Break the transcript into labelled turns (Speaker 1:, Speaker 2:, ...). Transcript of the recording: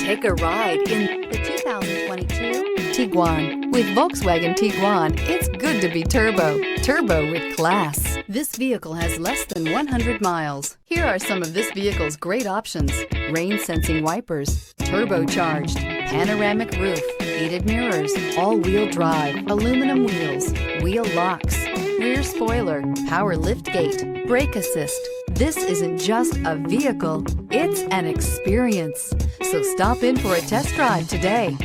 Speaker 1: Take a ride in the 2022 Tiguan. With Volkswagen Tiguan, it's good to be turbo. Turbo with class. This vehicle has less than 100 miles. Here are some of this vehicle's great options: rain sensing wipers, turbocharged, panoramic roof, heated mirrors, all-wheel drive, aluminum wheels, wheel locks, rear spoiler, power liftgate, brake assist. This isn't just a vehicle, it's an experience. So stop in for a test drive today.